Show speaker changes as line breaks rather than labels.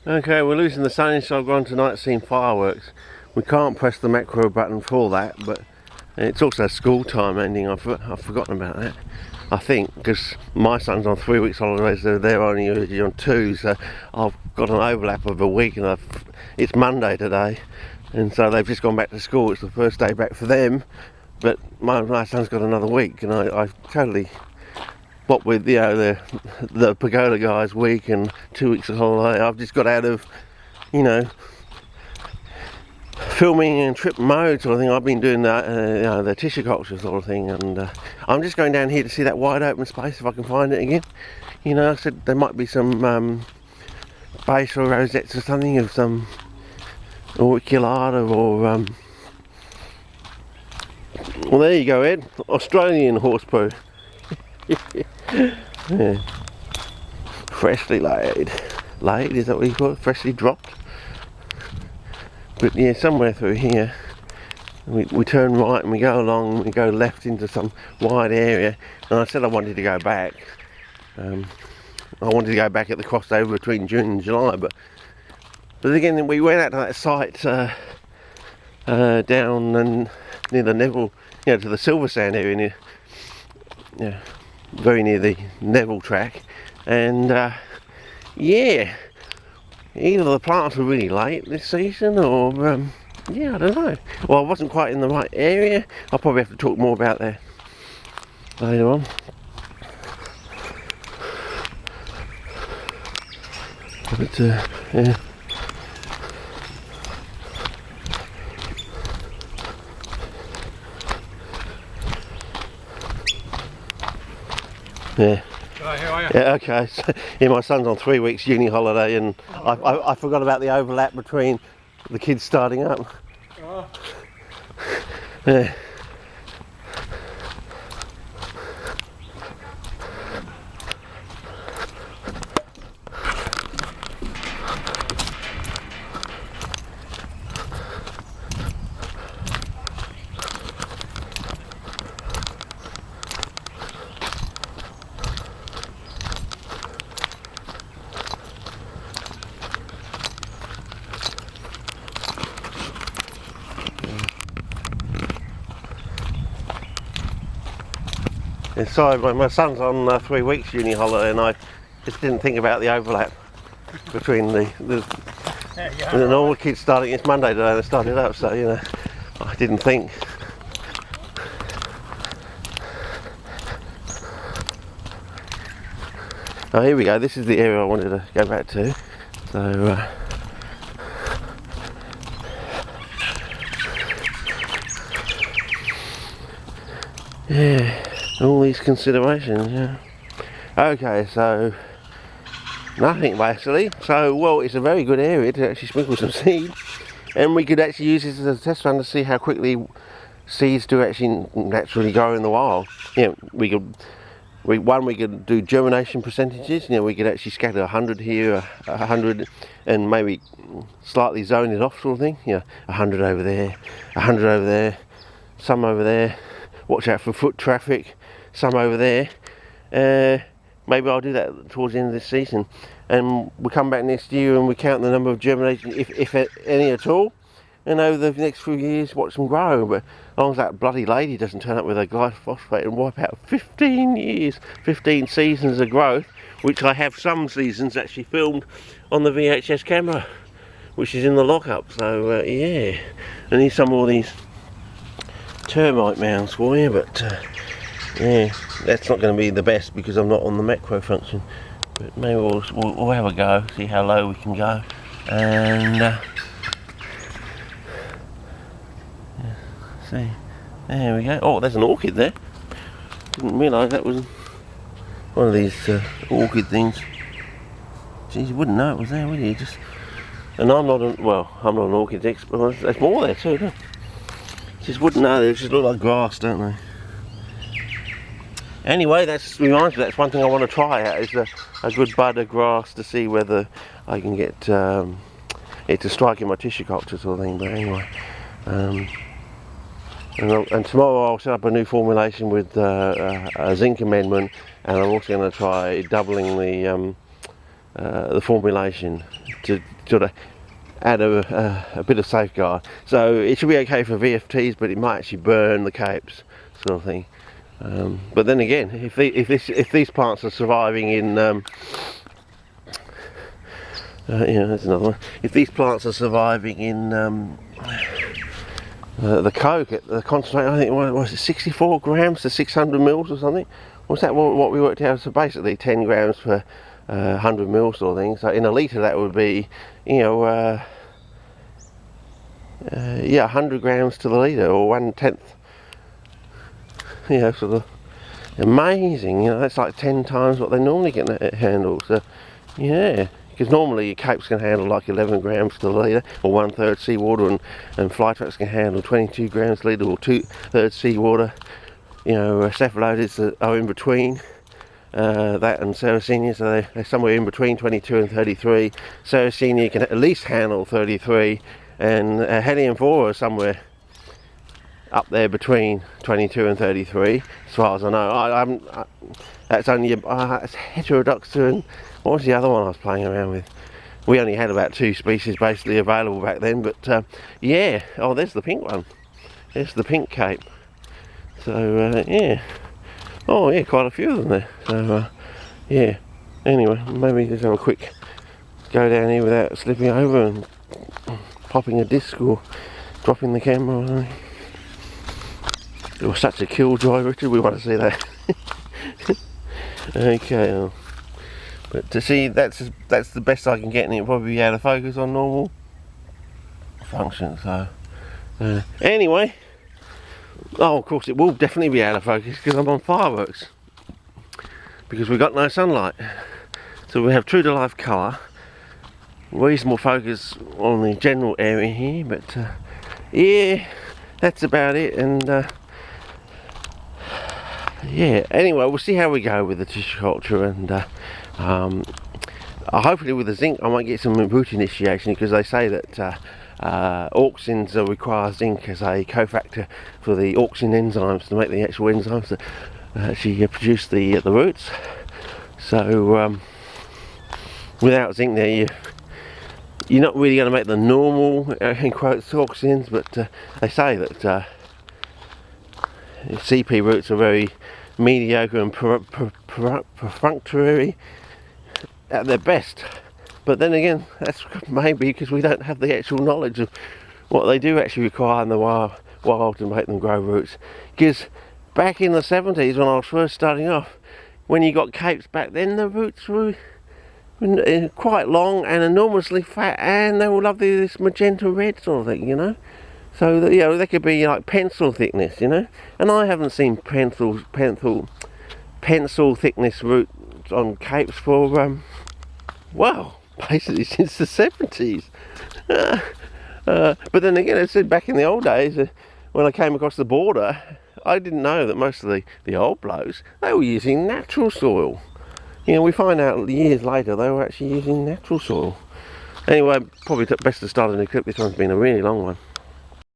Okay, we're losing the sun, so I've gone to night scene fireworks. We can't press the macro button for that, but it's also school time ending. I've forgotten about that. I think because my son's on 3 weeks holidays, so they're only usually on 2, so I've got an overlap of a week, and it's Monday today, and so they've just gone back to school. It's the first day back for them, but my son's got another week, and I totally. What with the Pagoda guys week and 2 weeks of holiday, I've just got out of, filming and trip mode sort of thing. I've been doing the tissue culture sort of thing, and I'm just going down here to see that wide open space if I can find it again. I said there might be some base or rosettes or something of some auriculata or well, there you go, Ed. Australian horse poo. Yeah. Freshly laid. Laid, is that what you call it? Freshly dropped? But yeah, somewhere through here we turn right and we go along and we go left into some wide area, and I said I wanted to go back. I wanted to go back at the crossover between June and July, but again we went out to that site down and near the Neville, to the Silver Sand area, very near the Neville track, and yeah, either the plants were really late this season or yeah, I don't know. Well, I wasn't quite in the right area. I'll probably have to talk more about that later on. But yeah. Yeah.
Hello, how are you?
Yeah, okay. So, yeah, my son's on 3 weeks uni holiday, and I forgot about the overlap between the kids starting up.
Oh.
Yeah. Yeah, sorry, my son's on 3 weeks uni holiday, and I just didn't think about the overlap between and all the kids starting. It's Monday today, they started up, so I didn't think. Oh, here we go. This is the area I wanted to go back to. So. Yeah. All these considerations, yeah. Okay, so nothing basically. So, well, it's a very good area to actually sprinkle some seed, and we could actually use this as a test run to see how quickly seeds do actually naturally grow in the wild. We could do germination percentages. We could actually scatter 100 here, 100, and maybe slightly zone it off, sort of thing. 100 over there, 100 over there, some over there. Watch out for foot traffic. Some over there. Maybe I'll do that towards the end of this season, and we'll come back next year and we count the number of germinations, if any at all, and over the next few years watch them grow. But as long as that bloody lady doesn't turn up with a glyphosate and wipe out 15 years, 15 seasons of growth, which I have some seasons actually filmed on the VHS camera, which is in the lockup. So yeah, I need some more of these termite mounds for you, but yeah, that's not going to be the best because I'm not on the macro function. But maybe we'll have a go, see how low we can go, and yeah, see. There we go. Oh, there's an orchid there. Didn't realise that was one of these orchid things. Geez, you wouldn't know it was there, would you? And I'm not an orchid expert. There's more there too, don't you? Just wouldn't know. They just look like grass, don't they? Anyway, that reminds me, that's one thing I want to try out, is a good bud of grass to see whether I can get it to strike in my tissue culture sort of thing. But anyway, and tomorrow I'll set up a new formulation with a zinc amendment, and I'm also going to try doubling the formulation to sort of add a bit of safeguard. So it should be okay for VFTs, but it might actually burn the capes, sort of thing. But then again, if these plants are surviving in yeah, there's another one. If these plants are surviving in the coke, the concentrate, I think, what was it, 64 grams to 600 mils or something? Was that what we worked out? So basically 10 grams per 100 mils sort of thing. So in a litre that would be, you know, yeah, 100 grams to the litre, or 1/10. You know, sort of amazing. You know, that's like 10 times what they normally get handle. So yeah. Because normally your capes can handle like 11 grams to the litre, or 1/3 seawater, and flytraps can handle 22 grams to the litre, or 2/3 seawater. You know, cephalotes are in between that and Sarracenia, so they're somewhere in between 22 and 33. Sarracenia can at least handle 33, and Helium 4 are somewhere up there between 22 and 33, as far as I know. That's only it's Heterodoxa, and what was the other one I was playing around with? We only had about 2 species basically available back then, but yeah. Oh, there's the pink one. There's the pink cape. So yeah. Oh yeah, quite a few of them there. So yeah. Anyway, maybe just have a quick go down here without slipping over and popping a disc or dropping the camera or something. It was such a killjoy, Richard. We want to see that. Okay. But to see, that's the best I can get, and it'll probably be out of focus on normal function. So anyway, oh, of course it will definitely be out of focus because I'm on fireworks, because we've got no sunlight. So we have true to life colour, reasonable focus on the general area here, but yeah, that's about it. And yeah, anyway, we'll see how we go with the tissue culture, and hopefully with the zinc I might get some root initiation, because they say that auxins require zinc as a cofactor for the auxin enzymes, to make the actual enzymes that actually produce the roots. So without zinc there, you're not really going to make the normal, in quotes, auxins, but they say that CP roots are very mediocre and perfunctory at their best. But then again, that's maybe because we don't have the actual knowledge of what they do actually require in the wild to make them grow roots. Because back in the 70s, when I was first starting off, when you got capes back then, the roots were quite long and enormously fat, and they were lovely, this magenta red sort of thing, you know. So that, you know, they could be like pencil thickness, you know. And I haven't seen pencil thickness roots on capes for well, basically since the 70s. But then again, I said back in the old days, when I came across the border, I didn't know that most of the old blokes, they were using natural soil. You know, we find out years later they were actually using natural soil. Anyway, probably best to start a new clip. This one's been a really long one.